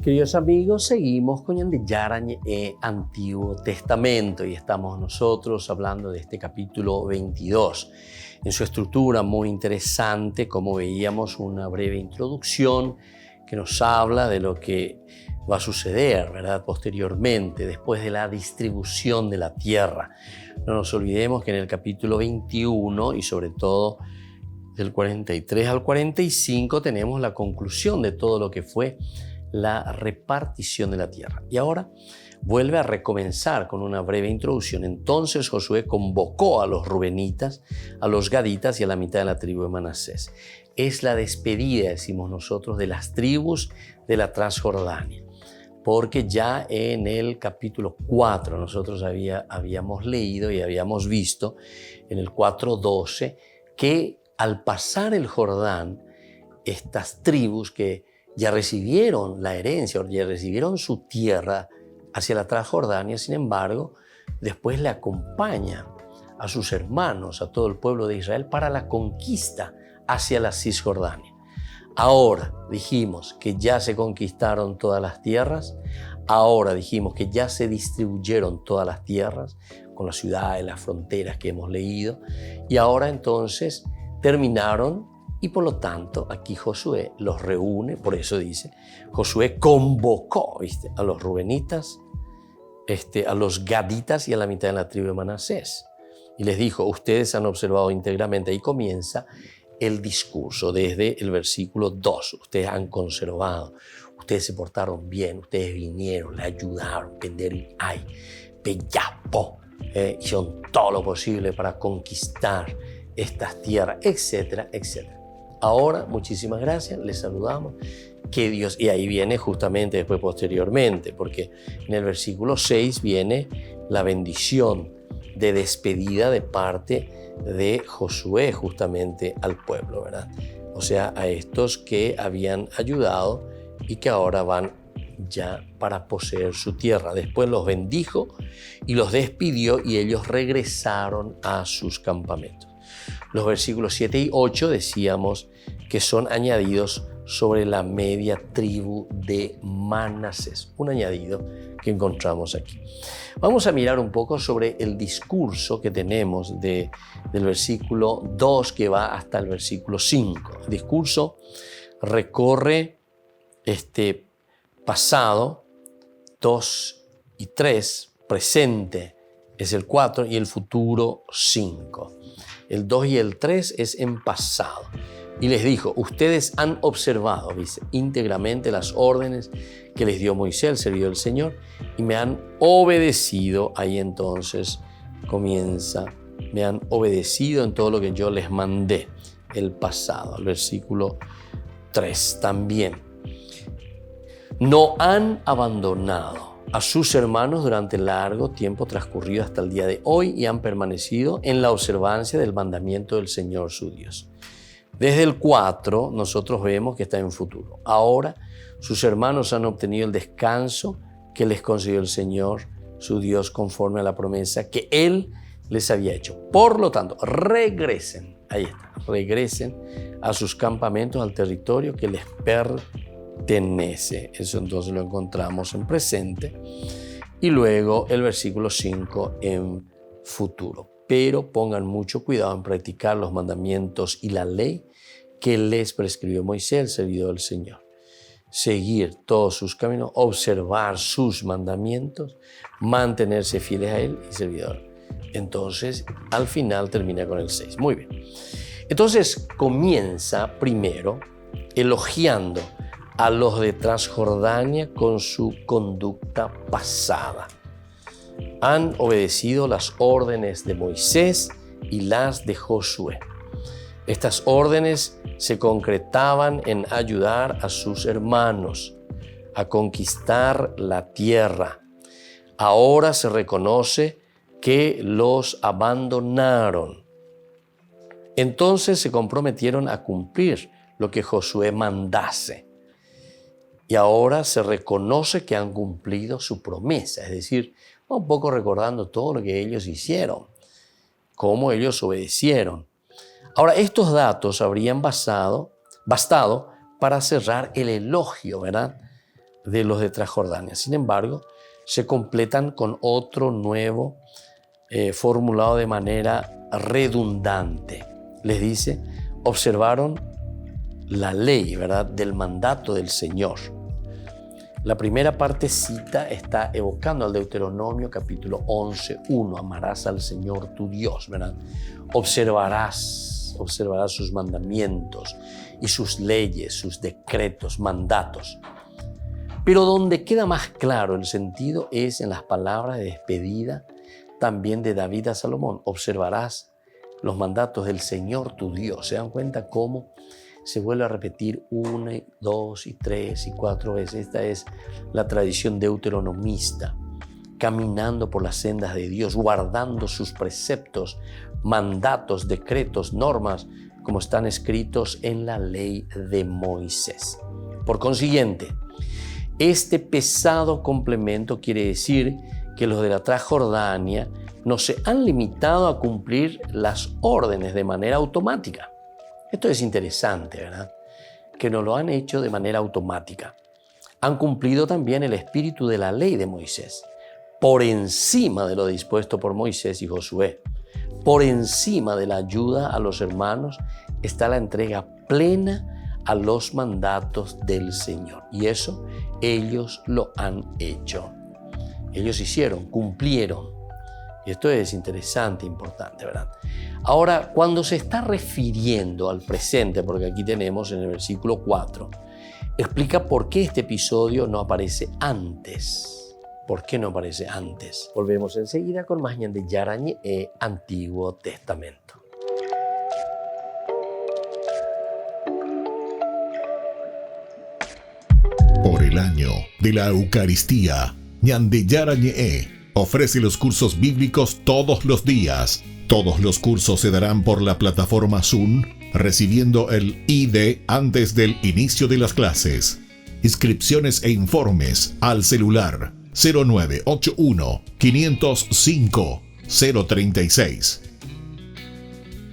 Queridos amigos, seguimos con Ñande Yarañe Antiguo Testamento y estamos nosotros hablando de este capítulo 22. En su estructura muy interesante, como veíamos, una breve introducción que nos habla de lo que va a suceder, ¿verdad?, posteriormente, después de la distribución de la tierra. No nos olvidemos que en el capítulo 21 y sobre todo del 43 al 45 tenemos la conclusión de todo lo que fue la repartición de la tierra. Y ahora vuelve a recomenzar con una breve introducción. Entonces Josué convocó a los rubenitas, a los gaditas y a la mitad de la tribu de Manasés. Es la despedida, decimos nosotros, de las tribus de la Transjordania. Porque ya en el capítulo 4 nosotros habíamos leído y habíamos visto en el 4:12 que al pasar el Jordán, estas tribus que ya recibieron la herencia, o ya recibieron su tierra hacia la Transjordania, sin embargo, después le acompañan a sus hermanos, a todo el pueblo de Israel, para la conquista hacia la Cisjordania. Ahora dijimos que ya se conquistaron todas las tierras, ahora dijimos que ya se distribuyeron todas las tierras, con las ciudades, las fronteras que hemos leído, y ahora entonces terminaron. Y por lo tanto, aquí Josué los reúne, por eso dice, Josué convocó, ¿viste?, a los rubenitas, a los gaditas y a la mitad de la tribu de Manasés. Y les dijo, ustedes han observado íntegramente, ahí comienza el discurso desde el versículo 2. Ustedes han conservado, ustedes se portaron bien, ustedes vinieron, le ayudaron, pender ay, peyapo, hicieron todo lo posible para conquistar estas tierras, etcétera, etcétera. Ahora, muchísimas gracias, les saludamos, que Dios, y ahí viene justamente después posteriormente, porque en el versículo 6 viene la bendición de despedida de parte de Josué justamente al pueblo, ¿verdad? O sea, a estos que habían ayudado y que ahora van ya para poseer su tierra. Después los bendijo y los despidió y ellos regresaron a sus campamentos. Los versículos 7 y 8 decíamos que son añadidos sobre la media tribu de Manasés, un añadido que encontramos aquí. Vamos a mirar un poco sobre el discurso que tenemos del versículo 2 que va hasta el versículo 5. El discurso recorre pasado, 2 y 3, presente es el 4 y el futuro 5. El 2 y el 3 es en pasado. Y les dijo, ustedes han observado, dice, íntegramente las órdenes que les dio Moisés, el servidor del Señor, y me han obedecido. Ahí entonces comienza, me han obedecido en todo lo que yo les mandé. El pasado, el versículo 3 también. No han abandonado a sus hermanos durante el largo tiempo transcurrido hasta el día de hoy y han permanecido en la observancia del mandamiento del Señor su Dios. Desde el 4 nosotros vemos que está en futuro. Ahora sus hermanos han obtenido el descanso que les concedió el Señor, su Dios, conforme a la promesa que Él les había hecho. Por lo tanto, regresen, ahí está, regresen a sus campamentos, al territorio que les pertenece. Eso entonces lo encontramos en presente. Y luego el versículo 5 en futuro. Pero pongan mucho cuidado en practicar los mandamientos y la ley que les prescribió Moisés, el servidor del Señor. Seguir todos sus caminos, observar sus mandamientos, mantenerse fieles a Él y servidor. Entonces, al final termina con el 6. Muy bien. Entonces, comienza primero elogiando a los de Transjordania con su conducta pasada. Han obedecido las órdenes de Moisés y las de Josué. Estas órdenes se concretaban en ayudar a sus hermanos a conquistar la tierra. Ahora se reconoce que los abandonaron. Entonces se comprometieron a cumplir lo que Josué mandase. Y ahora se reconoce que han cumplido su promesa, es decir, un poco recordando todo lo que ellos hicieron, cómo ellos obedecieron. Ahora, estos datos habrían bastado para cerrar el elogio, ¿verdad?, de los de Transjordania. Sin embargo, se completan con otro nuevo formulado de manera redundante. Les dice, observaron la ley, ¿verdad?, del mandato del Señor. La primera partecita está evocando al Deuteronomio capítulo 11:1. Amarás al Señor tu Dios, ¿verdad? Observarás sus mandamientos y sus leyes, sus decretos, mandatos. Pero donde queda más claro el sentido es en las palabras de despedida también de David a Salomón. Observarás los mandatos del Señor tu Dios. ¿Se dan cuenta cómo se vuelve a repetir 1, 2, 3 y 4 veces? Esta es la tradición deuteronomista, caminando por las sendas de Dios, guardando sus preceptos, mandatos, decretos, normas, como están escritos en la ley de Moisés. Por consiguiente, este pesado complemento quiere decir que los de la Transjordania no se han limitado a cumplir las órdenes de manera automática. Esto es interesante, ¿verdad? Que no lo han hecho de manera automática. Han cumplido también el espíritu de la ley de Moisés, por encima de lo dispuesto por Moisés y Josué. Por encima de la ayuda a los hermanos está la entrega plena a los mandatos del Señor. Y eso ellos lo han hecho. Ellos hicieron, cumplieron. Y esto es interesante, importante, ¿verdad? Ahora, cuando se está refiriendo al presente, porque aquí tenemos en el versículo 4, explica por qué este episodio no aparece antes. ¿Por qué no aparece antes? Volvemos enseguida con más Ñande Yarañe e Antiguo Testamento. Por el año de la Eucaristía, Ñande Yarañe ofrece los cursos bíblicos todos los días. Todos los cursos se darán por la plataforma Zoom, recibiendo el ID antes del inicio de las clases. Inscripciones e informes al celular 0981 505 036.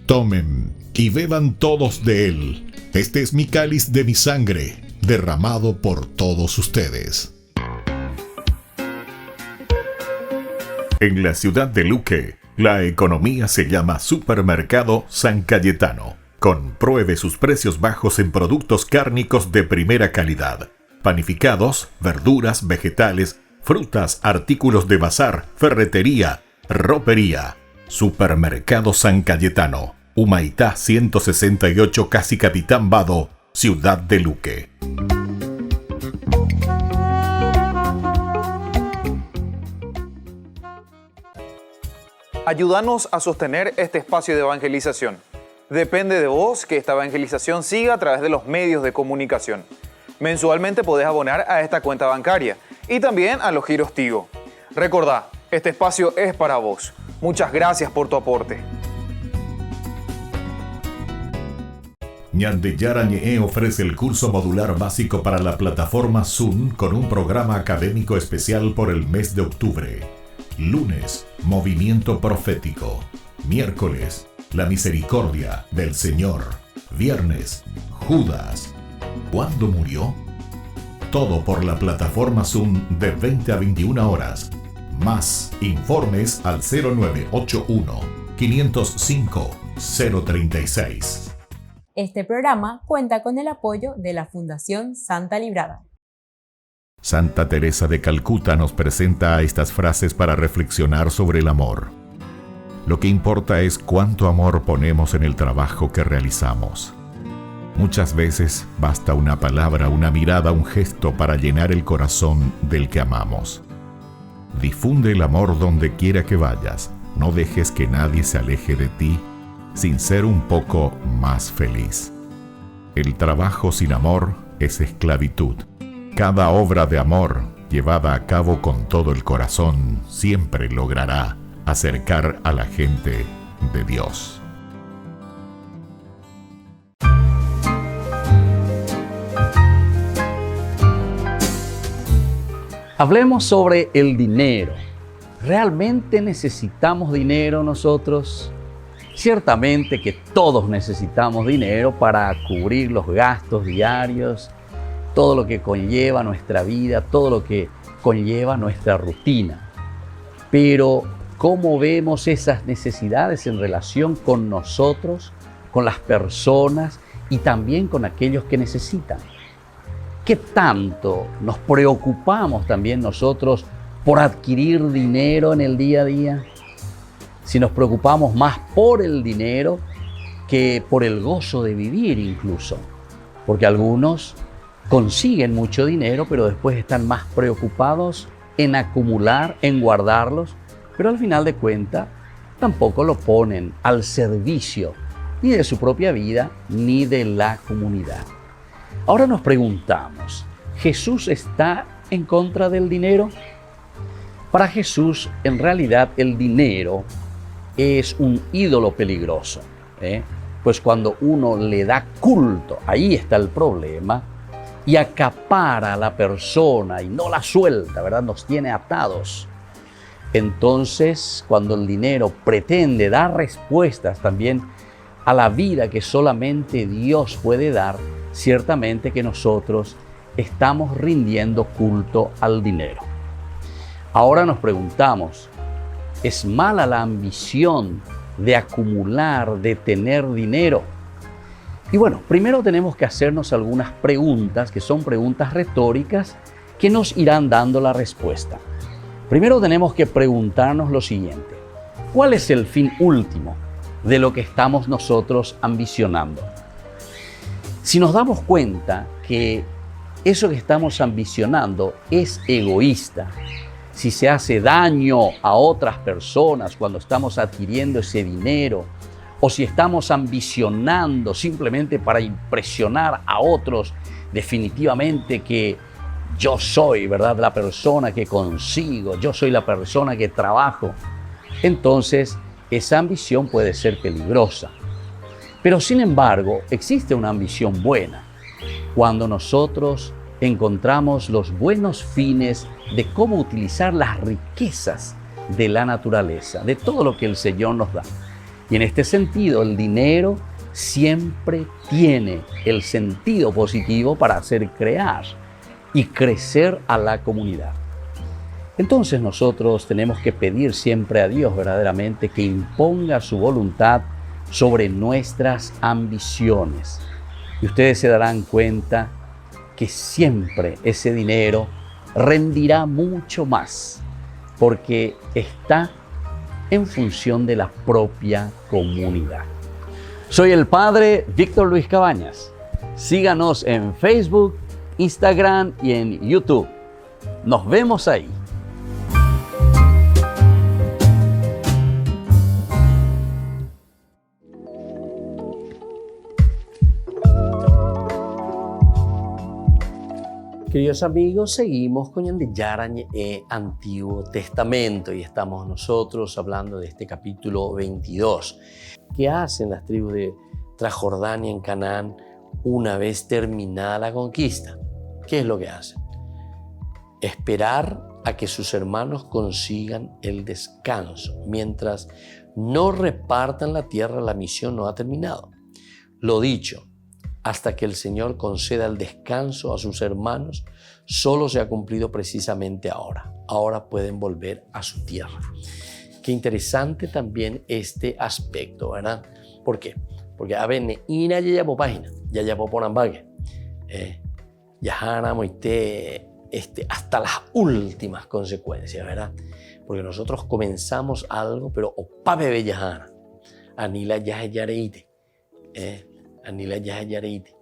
Tomen y beban todos de él. Este es mi cáliz de mi sangre, derramado por todos ustedes. En la ciudad de Luque, la economía se llama Supermercado San Cayetano. Compruebe sus precios bajos en productos cárnicos de primera calidad. Panificados, verduras, vegetales, frutas, artículos de bazar, ferretería, ropería. Supermercado San Cayetano. Humaitá 168, Casi Capitán Vado, ciudad de Luque. Ayúdanos a sostener este espacio de evangelización. Depende de vos que esta evangelización siga a través de los medios de comunicación. Mensualmente podés abonar a esta cuenta bancaria y también a los giros Tigo. Recordá, este espacio es para vos. Muchas gracias por tu aporte. Ñande Yarañe ofrece el curso modular básico para la plataforma Zoom con un programa académico especial por el mes de octubre. Lunes, Movimiento Profético. Miércoles, La Misericordia del Señor. Viernes, Judas. ¿Cuándo murió? Todo por la plataforma Zoom de 20 a 21 horas. Más informes al 0981-505-036. Este programa cuenta con el apoyo de la Fundación Santa Librada. Santa Teresa de Calcuta nos presenta estas frases para reflexionar sobre el amor. Lo que importa es cuánto amor ponemos en el trabajo que realizamos. Muchas veces basta una palabra, una mirada, un gesto para llenar el corazón del que amamos. Difunde el amor donde quiera que vayas. No dejes que nadie se aleje de ti sin ser un poco más feliz. El trabajo sin amor es esclavitud. Cada obra de amor llevada a cabo con todo el corazón siempre logrará acercar a la gente de Dios. Hablemos sobre el dinero. ¿Realmente necesitamos dinero nosotros? Ciertamente que todos necesitamos dinero para cubrir los gastos diarios, todo lo que conlleva nuestra vida, todo lo que conlleva nuestra rutina. Pero, ¿cómo vemos esas necesidades en relación con nosotros, con las personas y también con aquellos que necesitan? ¿Qué tanto nos preocupamos también nosotros por adquirir dinero en el día a día? Si nos preocupamos más por el dinero que por el gozo de vivir incluso. Porque algunos consiguen mucho dinero, pero después están más preocupados en acumular, en guardarlos, pero al final de cuentas tampoco lo ponen al servicio ni de su propia vida ni de la comunidad. Ahora nos preguntamos, ¿Jesús está en contra del dinero? Para Jesús, en realidad, el dinero es un ídolo peligroso, pues cuando uno le da culto, ahí está el problema, y acapara a la persona y no la suelta, ¿verdad? Nos tiene atados. Entonces, cuando el dinero pretende dar respuestas también a la vida que solamente Dios puede dar, ciertamente que nosotros estamos rindiendo culto al dinero. Ahora nos preguntamos, ¿es mala la ambición de acumular, de tener dinero? Y bueno, primero tenemos que hacernos algunas preguntas, que son preguntas retóricas, que nos irán dando la respuesta. Primero tenemos que preguntarnos lo siguiente: ¿cuál es el fin último de lo que estamos nosotros ambicionando? Si nos damos cuenta que eso que estamos ambicionando es egoísta, si se hace daño a otras personas cuando estamos adquiriendo ese dinero, o si estamos ambicionando simplemente para impresionar a otros, definitivamente que yo soy, ¿verdad?, la persona que consigo, yo soy la persona que trabajo, entonces esa ambición puede ser peligrosa. Pero sin embargo, existe una ambición buena. Cuando nosotros encontramos los buenos fines de cómo utilizar las riquezas de la naturaleza, de todo lo que el Señor nos da. Y en este sentido, el dinero siempre tiene el sentido positivo para hacer crear y crecer a la comunidad. Entonces nosotros tenemos que pedir siempre a Dios verdaderamente que imponga su voluntad sobre nuestras ambiciones. Y ustedes se darán cuenta que siempre ese dinero rendirá mucho más, porque está en función de la propia comunidad. Soy el Padre Víctor Luis Cabañas. Síganos en Facebook, Instagram y en YouTube. Nos vemos ahí. Queridos amigos, seguimos con Ñande Yarañe Antiguo Testamento y estamos nosotros hablando de este capítulo 22. ¿Qué hacen las tribus tras Jordania en Canaán una vez terminada la conquista. ¿Qué es lo que hacen? Esperar a que sus hermanos consigan el descanso. Mientras no repartan la tierra, la misión no ha terminado. Lo dicho, hasta que el Señor conceda el descanso a sus hermanos, solo se ha cumplido precisamente ahora. Ahora pueden volver a su tierra. Qué interesante también este aspecto, ¿verdad? ¿Por qué? Porque a ver, ina ya por página, ya por ambague. Yahana moite hasta las últimas consecuencias, ¿verdad? Porque nosotros comenzamos algo, pero opabe bellahana. Anila yareite. Anila yareite.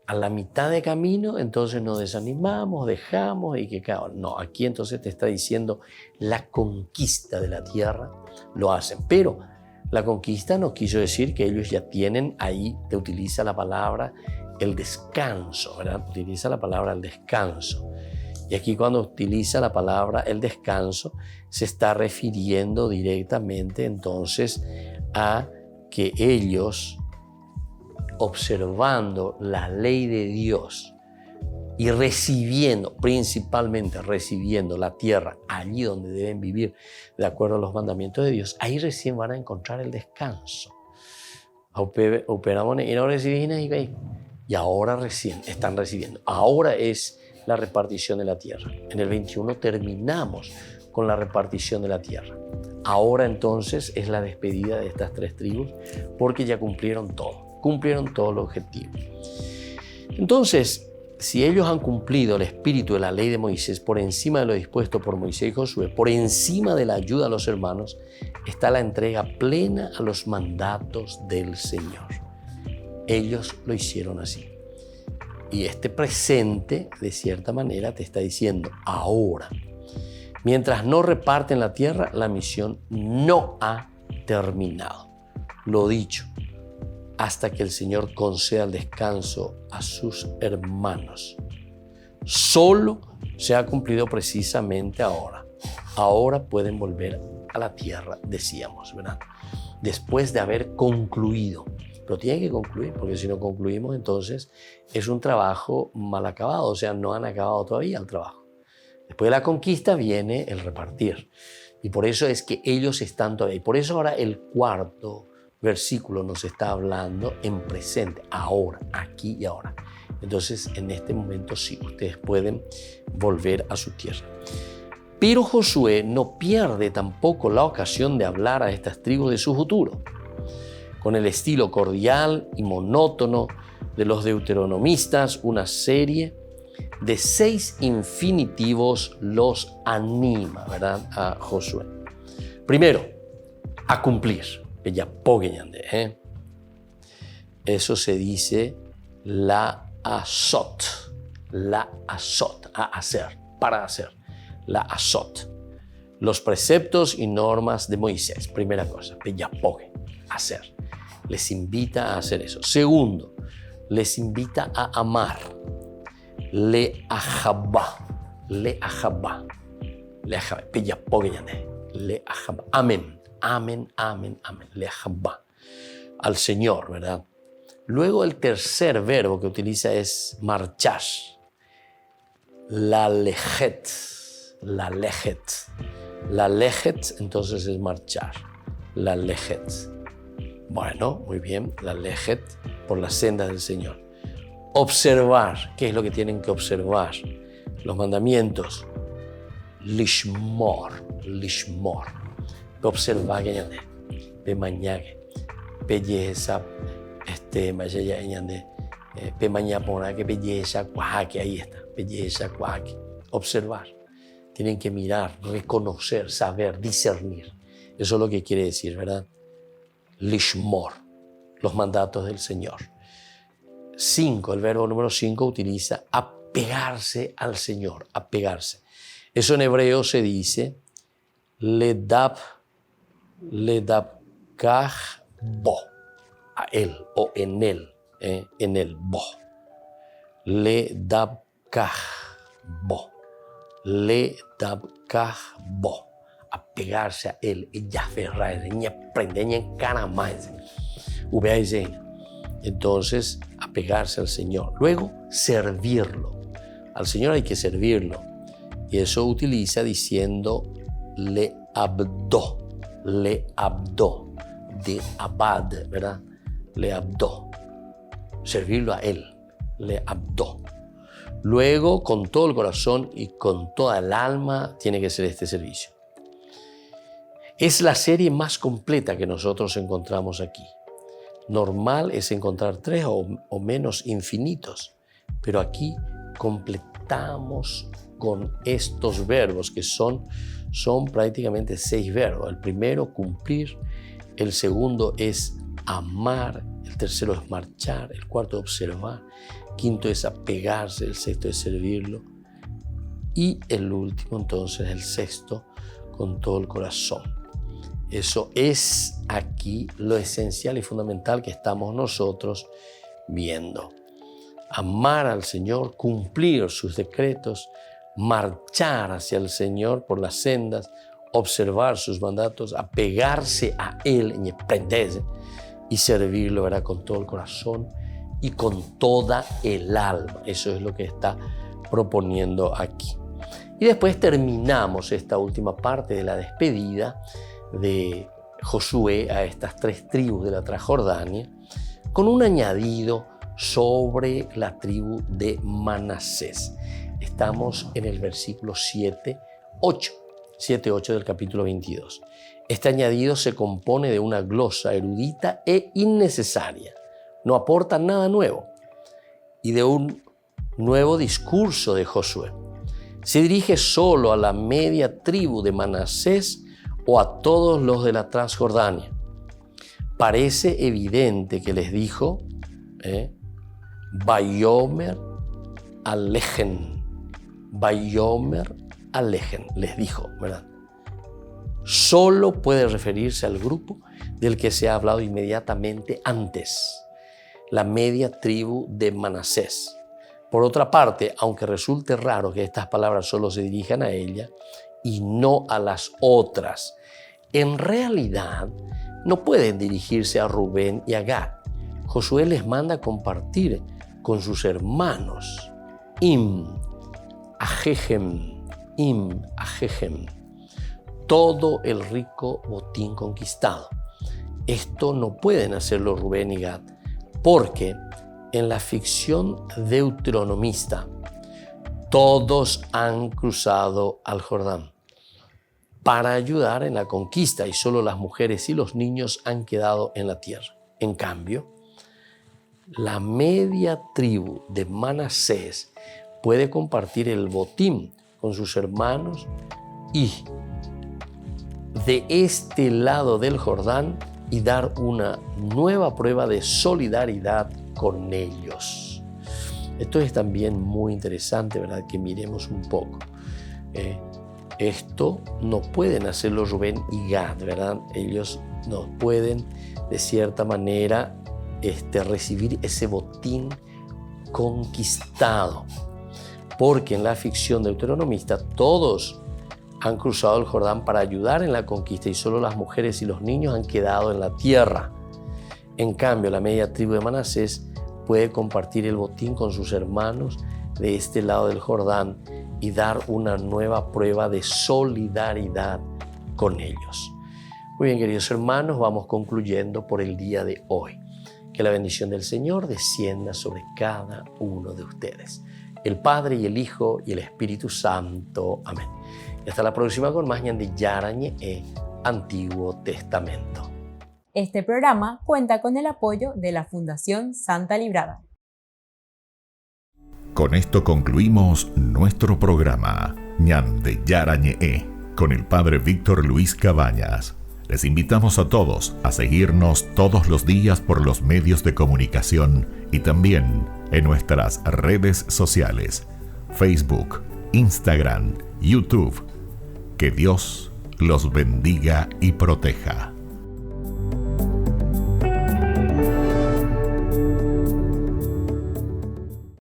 A la mitad de camino, entonces nos desanimamos, dejamos y que claro, no, aquí entonces te está diciendo la conquista de la tierra lo hacen. Pero la conquista no quiso decir que ellos ya tienen, ahí te utiliza la palabra el descanso, ¿verdad? Utiliza la palabra el descanso. Y aquí cuando utiliza la palabra el descanso, se está refiriendo directamente entonces a que ellos, observando la ley de Dios y recibiendo, principalmente recibiendo la tierra allí donde deben vivir de acuerdo a los mandamientos de Dios, ahí recién van a encontrar el descanso. Y ahora recién están recibiendo. Ahora es la repartición de la tierra. En el 21 terminamos con la repartición de la tierra. Ahora entonces es la despedida de estas 3 tribus porque ya cumplieron todo el objetivo. Entonces, si ellos han cumplido el espíritu de la ley de Moisés por encima de lo dispuesto por Moisés y Josué, por encima de la ayuda a los hermanos, está la entrega plena a los mandatos del Señor. Ellos lo hicieron así. Y este presente, de cierta manera, te está diciendo ahora. Mientras no reparten la tierra, la misión no ha terminado. Lo dicho, hasta que el Señor conceda el descanso a sus hermanos. Solo se ha cumplido precisamente ahora. Ahora pueden volver a la tierra, decíamos, ¿verdad? Después de haber concluido. Pero tiene que concluir, porque si no concluimos, entonces es un trabajo mal acabado, o sea, no han acabado todavía el trabajo. Después de la conquista viene el repartir. Y por eso es que ellos están todavía. Y por eso ahora el 4º versículo nos está hablando en presente, ahora, aquí y ahora. Entonces, en este momento sí, ustedes pueden volver a su tierra. Pero Josué no pierde tampoco la ocasión de hablar a estas tribus de su futuro. Con el estilo cordial y monótono de los deuteronomistas, una serie de 6 infinitivos los anima, ¿verdad?, a Josué. Primero, a cumplir. Eso se dice la azot, a hacer, para hacer, la azot. Los preceptos y normas de Moisés, primera cosa, hacer. Les invita a hacer eso. Segundo, les invita a amar. Le ahabá. Amén. Le ahabá. Al Señor, ¿verdad? Luego el tercer verbo que utiliza es marchar. La lejet, entonces es marchar. La lejet. Bueno, muy bien, la lejet, por las sendas del Señor. Observar, ¿qué es lo que tienen que observar? Los mandamientos. Lishmor. Observar que ñande, pe mañague, belleza, mayaya ñande, pe mañapona que belleza cuaque, ahí está, belleza cuaque. Observar. Tienen que mirar, reconocer, saber, discernir. Eso es lo que quiere decir, ¿verdad? Lishmor, los mandatos del Señor. 5, el verbo número 5 utiliza apegarse al Señor, apegarse. Eso en hebreo se dice ledab kah bo, a él o en él bo. Ledab kah bo, apegarse a él, ella ferra, ella prende, ella encara más. Ubea dice, Entonces, apegarse al Señor. Luego, servirlo. Al Señor hay que servirlo. Y eso utiliza diciendo le abdo, de abad, ¿verdad? Le abdo. Servirlo a Él, le abdo. Luego, con todo el corazón y con toda el alma, tiene que ser este servicio. Es la serie más completa que nosotros encontramos aquí. Normal es encontrar 3 o menos infinitos, pero aquí completamos con estos verbos que son prácticamente 6 verbos. El primero, cumplir. El segundo es amar. El tercero es marchar. El cuarto, observar. Quinto es apegarse. El sexto es servirlo. Y el último, entonces, el sexto, con todo el corazón. Eso es aquí lo esencial y fundamental que estamos nosotros viendo. Amar al Señor, cumplir sus decretos, marchar hacia el Señor por las sendas, observar sus mandatos, apegarse a Él y servirlo, ¿verdad? Con todo el corazón y con toda el alma. Eso es lo que está proponiendo aquí. Y después terminamos esta última parte de la despedida de Josué a estas 3 tribus de la Transjordania con un añadido sobre la tribu de Manasés. Estamos en el versículo 7-8 del capítulo 22. Este añadido se compone de una glosa erudita e innecesaria. No aporta nada nuevo. Y de un nuevo discurso de Josué. Se dirige solo a la media tribu de Manasés o a todos los de la Transjordania. Parece evidente que les dijo Vayomer Alejen, les dijo, ¿verdad? Solo puede referirse al grupo del que se ha hablado inmediatamente antes, la media tribu de Manasés. Por otra parte, aunque resulte raro que estas palabras solo se dirijan a ella y no a las otras, en realidad no pueden dirigirse a Rubén y a Gad. Josué les manda compartir con sus hermanos Ajejem, todo el rico botín conquistado. Esto no pueden hacerlo Rubén y Gad, porque en la ficción deuteronomista todos han cruzado al Jordán para ayudar en la conquista y solo las mujeres y los niños han quedado en la tierra. En cambio, la media tribu de Manasés puede compartir el botín con sus hermanos y de este lado del Jordán y dar una nueva prueba de solidaridad con ellos. Esto es también muy interesante, ¿verdad? Que miremos un poco. Esto no pueden hacerlo Rubén y Gad, ¿verdad? Ellos no pueden, de cierta manera, recibir ese botín conquistado. Porque en la ficción deuteronomista todos han cruzado el Jordán para ayudar en la conquista y solo las mujeres y los niños han quedado en la tierra. En cambio, la media tribu de Manasés puede compartir el botín con sus hermanos de este lado del Jordán y dar una nueva prueba de solidaridad con ellos. Muy bien, queridos hermanos, vamos concluyendo por el día de hoy. Que la bendición del Señor descienda sobre cada uno de ustedes. El Padre y el Hijo y el Espíritu Santo. Amén. Y hasta la próxima con más Ñande Yarañe Antiguo Testamento. Este programa cuenta con el apoyo de la Fundación Santa Librada. Con esto concluimos nuestro programa Ñande Yarañe con el Padre Víctor Luis Cabañas. Les invitamos a todos a seguirnos todos los días por los medios de comunicación y también en nuestras redes sociales, Facebook, Instagram, YouTube. Que Dios los bendiga y proteja.